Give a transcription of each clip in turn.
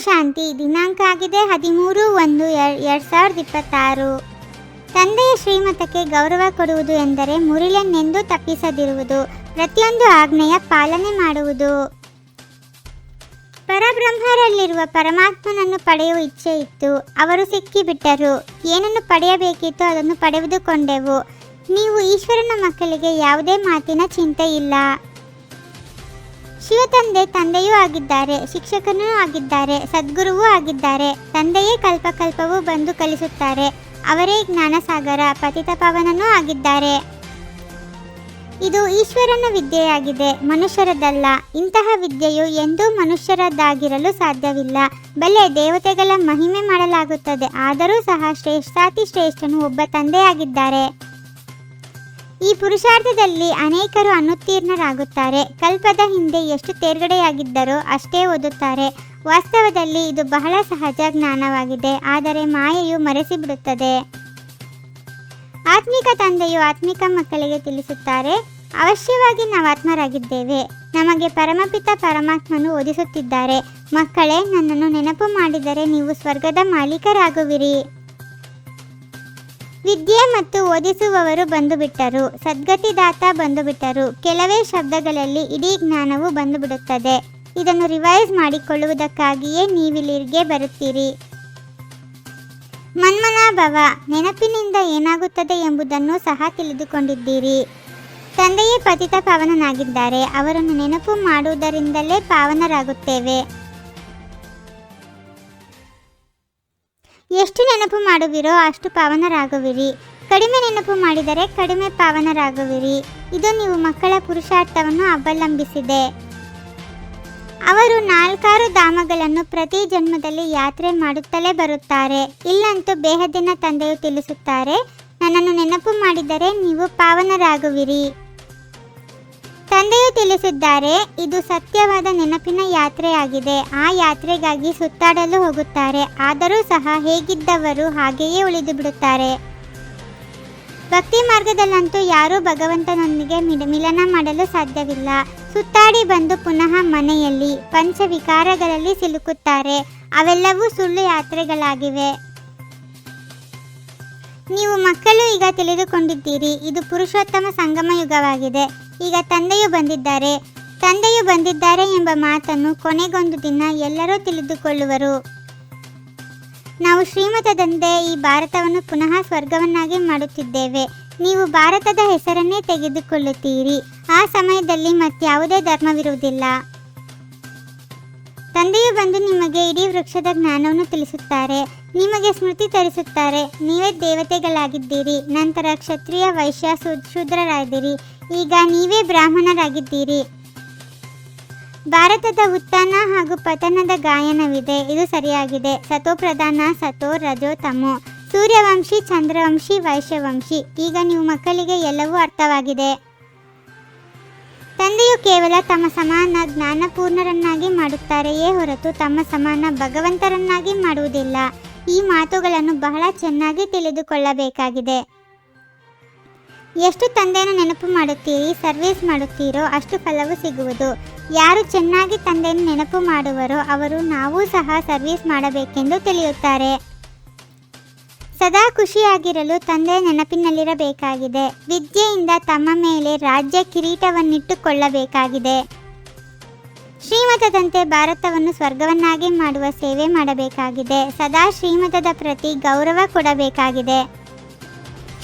ಶಾಂತಿ. ದಿನಾಂಕ ಆಗಿದೆ 13/1/2026. ತಂದೆಯ ಶ್ರೀಮತಕ್ಕೆ ಗೌರವ ಕೊಡುವುದು ಎಂದರೆ ಮುರಿಲನ್ನೆಂದು ತಪ್ಪಿಸದಿರುವುದು, ಪ್ರತಿಯೊಂದು ಆಜ್ಞೆಯ ಪಾಲನೆ ಮಾಡುವುದು. ಪರಬ್ರಹ್ಮರಲ್ಲಿರುವ ಪರಮಾತ್ಮನನ್ನು ಪಡೆಯುವ ಇಚ್ಛೆ ಇತ್ತು, ಅವರು ಸಿಕ್ಕಿಬಿಟ್ಟರು. ಏನನ್ನು ಪಡೆಯಬೇಕಿತ್ತು ಅದನ್ನು ಪಡೆದುಕೊಂಡೆವು. ನೀವು ಈಶ್ವರನ ಮಕ್ಕಳಿಗೆ ಯಾವುದೇ ಮಾತಿನ ಚಿಂತೆ ಇಲ್ಲ. ಶಿವತಂದೆ ತಂದೆಯೂ ಆಗಿದ್ದಾರೆ, ಶಿಕ್ಷಕನೂ ಆಗಿದ್ದಾರೆ, ಸದ್ಗುರುವೂ ಆಗಿದ್ದಾರೆ. ತಂದೆಯೇ ಕಲ್ಪಕಲ್ಪವೂ ಬಂದು ಕಲಿಸುತ್ತಾರೆ. ಅವರೇ ಜ್ಞಾನಸಾಗರ, ಪತಿತ ಪಾವನನೂ ಆಗಿದ್ದಾರೆ. ಇದು ಈಶ್ವರನ ವಿದ್ಯೆಯಾಗಿದೆ, ಮನುಷ್ಯರದಲ್ಲ. ಇಂತಹ ವಿದ್ಯೆಯು ಎಂದೂ ಮನುಷ್ಯರದ್ದಾಗಿರಲು ಸಾಧ್ಯವಿಲ್ಲ. ಬಲೆ ದೇವತೆಗಳ ಮಹಿಮೆ ಮಾಡಲಾಗುತ್ತದೆ, ಆದರೂ ಸಹ ಶ್ರೇಷ್ಠಾತಿ ಶ್ರೇಷ್ಠನು ಒಬ್ಬ ತಂದೆಯಾಗಿದ್ದಾರೆ. ಈ ಪುರುಷಾರ್ಥದಲ್ಲಿ ಅನೇಕರು ಅನುತ್ತೀರ್ಣರಾಗುತ್ತಾರೆ. ಕಲ್ಪದ ಹಿಂದೆ ಎಷ್ಟು ತೇರ್ಗಡೆಯಾಗಿದ್ದರೋ ಅಷ್ಟೇ ಓದುತ್ತಾರೆ. ವಾಸ್ತವದಲ್ಲಿ ಇದು ಬಹಳ ಸಹಜ ಜ್ಞಾನವಾಗಿದೆ, ಆದರೆ ಮಾಯೆಯು ಮರೆಸಿಬಿಡುತ್ತದೆ. ಆತ್ಮಿಕ ತಂದೆಯು ಆತ್ಮಿಕ ಮಕ್ಕಳಿಗೆ ತಿಳಿಸುತ್ತಾರೆ, ಅವಶ್ಯವಾಗಿ ನಾವು ಆತ್ಮರಾಗಿದ್ದೇವೆ. ನಮಗೆ ಪರಮಪಿತ ಪರಮಾತ್ಮನು ಓದಿಸುತ್ತಿದ್ದಾರೆ, ಮಕ್ಕಳೇ, ನನ್ನನ್ನು ನೆನಪು ಮಾಡಿದರೆ ನೀವು ಸ್ವರ್ಗದ ಮಾಲೀಕರಾಗುವಿರಿ. ವಿದ್ಯೆ ಮತ್ತು ಓದಿಸುವವರು ಬಂದುಬಿಟ್ಟರು, ಸದ್ಗತಿದಾತ ಬಂದುಬಿಟ್ಟರು. ಕೆಲವೇ ಶಬ್ದಗಳಲ್ಲಿ ಇಡೀ ಜ್ಞಾನವು ಬಂದುಬಿಡುತ್ತದೆ. ಇದನ್ನು ರಿವೈಸ್ ಮಾಡಿಕೊಳ್ಳುವುದಕ್ಕಾಗಿಯೇ ನೀವಿಲ್ಲಿಗೆ ಬರುತ್ತೀರಿ. ಮನ್ಮನಾಭವ, ನೆನಪಿನಿಂದ ಏನಾಗುತ್ತದೆ ಎಂಬುದನ್ನು ಸಹ ತಿಳಿದುಕೊಂಡಿದ್ದೀರಿ. ತಂದೆಯೇ ಪತಿತ ಪಾವನನಾಗಿದ್ದಾರೆ, ಅವರನ್ನು ನೆನಪು ಮಾಡುವುದರಿಂದಲೇ ಪಾವನರಾಗುತ್ತೇವೆ. ಎಷ್ಟು ನೆನಪು ಮಾಡುವಿರೋ ಅಷ್ಟು ಪಾವನರಾಗುವಿರಿ. ಕಡಿಮೆ ನೆನಪು ಮಾಡಿದರೆ ಕಡಿಮೆ ಪಾವನರಾಗುವಿರಿ. ಇದು ನೀವು ಮಕ್ಕಳ ಪುರುಷಾರ್ಥವನ್ನು ಅವಲಂಬಿಸಿದೆ. ಅವರು 4 ಧಾಮಗಳನ್ನು ಪ್ರತಿ ಜನ್ಮದಲ್ಲಿ ಯಾತ್ರೆ ಮಾಡುತ್ತಲೇ ಬರುತ್ತಾರೆ. ಇಲ್ಲಂತೂ ಬೇಹದ್ದಿನ ತಂದೆಯು ತಿಳಿಸುತ್ತಾರೆ, ನನ್ನನ್ನು ನೆನಪು ಮಾಡಿದರೆ ನೀವು ಪಾವನರಾಗುವಿರಿ. ತಂದೆಯು ತಿಳಿಸಿದ್ದಾರೆ, ಇದು ಸತ್ಯವಾದ ನೆನಪಿನ ಯಾತ್ರೆಯಾಗಿದೆ. ಆ ಯಾತ್ರೆಗಾಗಿ ಸುತ್ತಾಡಲು ಹೋಗುತ್ತಾರೆ, ಆದರೂ ಸಹ ಹೇಗಿದ್ದವರು ಹಾಗೆಯೇ ಉಳಿದು ಬಿಡುತ್ತಾರೆ. ಭಕ್ತಿ ಮಾರ್ಗದಲ್ಲಂತೂ ಯಾರೂ ಭಗವಂತನೊಂದಿಗೆ ಮಿಲನ ಮಾಡಲು ಸಾಧ್ಯವಿಲ್ಲ. ಸುತ್ತಾಡಿ ಬಂದು ಪುನಃ ಮನೆಯಲ್ಲಿ ಪಂಚವಿಕಾರಗಳಲ್ಲಿ ಸಿಲುಕುತ್ತಾರೆ. ಅವೆಲ್ಲವೂ ಸುಳ್ಳು ಯಾತ್ರೆಗಳಾಗಿವೆ. ನೀವು ಮಕ್ಕಳು ಈಗ ತಿಳಿದುಕೊಂಡಿದ್ದೀರಿ, ಇದು ಪುರುಷೋತ್ತಮ ಸಂಗಮ ಯುಗವಾಗಿದೆ. ಈಗ ತಂದೆಯು ಬಂದಿದ್ದಾರೆ ಎಂಬ ಮಾತನ್ನು ಕೊನೆಗೊಂದು ದಿನ ಎಲ್ಲರೂ ತಿಳಿದುಕೊಳ್ಳುವರು. ನಾವು ಶ್ರೀಮತದಂತೆ ಈ ಭಾರತವನ್ನು ಪುನಃ ಸ್ವರ್ಗವನ್ನಾಗಿ ಮಾಡುತ್ತಿದ್ದೇವೆ. ನೀವು ಭಾರತದ ಹೆಸರನ್ನೇ ತೆಗೆದುಕೊಳ್ಳುತ್ತೀರಿ. ಆ ಸಮಯದಲ್ಲಿ ಮತ್ಯಾವುದೇ ಧರ್ಮವಿರುವುದಿಲ್ಲ. ತಂದೆಯು ಬಂದು ನಿಮಗೆ ಇಡೀ ವೃಕ್ಷದ ಜ್ಞಾನವನ್ನು ತಿಳಿಸುತ್ತಾರೆ, ನಿಮಗೆ ಸ್ಮೃತಿ ತರಿಸುತ್ತಾರೆ. ನೀವೇ ದೇವತೆಗಳಾಗಿದ್ದೀರಿ, ನಂತರ ಕ್ಷತ್ರಿಯ, ವೈಶ್ಯ, ಶೂದ್ರರಾದಿರಿ. ಈಗ ನೀವೇ ಬ್ರಾಹ್ಮಣರಾಗಿದ್ದೀರಿ. ಭಾರತದ ಉತ್ಥಾನ ಹಾಗೂ ಪತನದ ಗಾಯನವಿದೆ, ಇದು ಸರಿಯಾಗಿದೆ. ಸತೋಪ್ರಧಾನ, ಸತೋ, ರಜೋ, ತಮೋ, ಸೂರ್ಯವಂಶಿ, ಚಂದ್ರವಂಶಿ, ವೈಶ್ಯವಂಶಿ. ಈಗ ನೀವು ಮಕ್ಕಳಿಗೆ ಎಲ್ಲವೂ ಅರ್ಥವಾಗಿದೆ. ತಂದೆಯು ಕೇವಲ ತಮ್ಮ ಸಮಾನ ಜ್ಞಾನಪೂರ್ಣರನ್ನಾಗಿ ಮಾಡುತ್ತಾರೆಯೇ ಹೊರತು ತಮ್ಮ ಸಮಾನ ಭಗವಂತರನ್ನಾಗಿ ಮಾಡುವುದಿಲ್ಲ. ಈ ಮಾತುಗಳನ್ನು ಬಹಳ ಚೆನ್ನಾಗಿ ತಿಳಿದುಕೊಳ್ಳಬೇಕಾಗಿದೆ. ಎಷ್ಟು ತಂದೆಯನ್ನು ನೆನಪು ಮಾಡುತ್ತೀರಿ, ಸರ್ವಿಸ್ ಮಾಡುತ್ತೀರೋ ಅಷ್ಟು ಫಲವು ಸಿಗುವುದು. ಯಾರು ಚೆನ್ನಾಗಿ ತಂದೆಯನ್ನು ನೆನಪು ಮಾಡುವರೋ ಅವರು ನಾವು ಸಹ ಸರ್ವಿಸ್ ಮಾಡಬೇಕೆಂದು ತಿಳಿಯುತ್ತಾರೆ. ಸದಾ ಖುಷಿಯಾಗಿರಲು ತಂದೆಯ ನೆನಪಿನಲ್ಲಿರಬೇಕಾಗಿದೆ. ವಿದ್ಯೆಯಿಂದ ತಮ್ಮ ಮೇಲೆ ರಾಜ್ಯ ಕಿರೀಟವನ್ನಿಟ್ಟುಕೊಳ್ಳಬೇಕಾಗಿದೆ. ಶ್ರೀಮತದಂತೆ ಭಾರತವನ್ನು ಸ್ವರ್ಗವನ್ನಾಗಿ ಮಾಡುವ ಸೇವೆ ಮಾಡಬೇಕಾಗಿದೆ. ಸದಾ ಶ್ರೀಮತದ ಪ್ರತಿ ಗೌರವ ಕೊಡಬೇಕಾಗಿದೆ.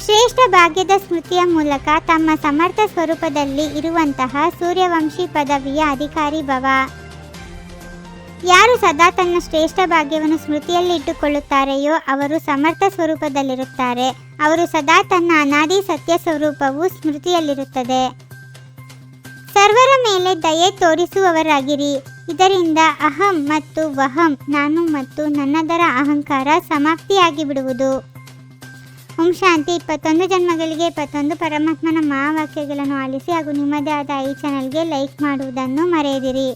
ಶ್ರೇಷ್ಠ ಭಾಗ್ಯದ ಸ್ಮೃತಿಯ ಮೂಲಕ ತಮ್ಮ ಸಮರ್ಥ ಸ್ವರೂಪದಲ್ಲಿ ಇರುವಂತಹ ಸೂರ್ಯವಂಶಿ ಪದವಿಯ ಅಧಿಕಾರಿ ಭವ. ಯಾರು ಸದಾ ತನ್ನ ಶ್ರೇಷ್ಠ ಭಾಗ್ಯವನ್ನು ಸ್ಮೃತಿಯಲ್ಲಿ ಇಟ್ಟುಕೊಳ್ಳುತ್ತಾರೆಯೋ ಅವರು ಸಮರ್ಥ ಸ್ವರೂಪದಲ್ಲಿರುತ್ತಾರೆ. ಅವರು ಸದಾ ತನ್ನ ಅನಾದಿ ಸತ್ಯ ಸ್ವರೂಪವು ಸ್ಮೃತಿಯಲ್ಲಿರುತ್ತದೆ. ಸರ್ವರ ಮೇಲೆ ದಯೆ ತೋರಿಸುವವರಾಗಿರಿ. ಇದರಿಂದ ಅಹಂ ಮತ್ತು ವಹಂ, ನಾನು ಮತ್ತು ನನ್ನದರ ಅಹಂಕಾರ ಸಮಾಪ್ತಿಯಾಗಿ ಬಿಡುವುದು. ಓಂ ಶಾಂತಿ. 21 ಜನ್ಮಗಳಿಗೆ 21 ಪರಮಾತ್ಮನ ಮಹಾವಾಕ್ಯಗಳನ್ನು ಆಲಿಸಿ ಹಾಗೂ ನಿಮ್ಮದೇ ಆದ ಈ ಚಾನಲ್ಗೆ ಲೈಕ್ ಮಾಡುವುದನ್ನು ಮರೆಯದಿರಿ.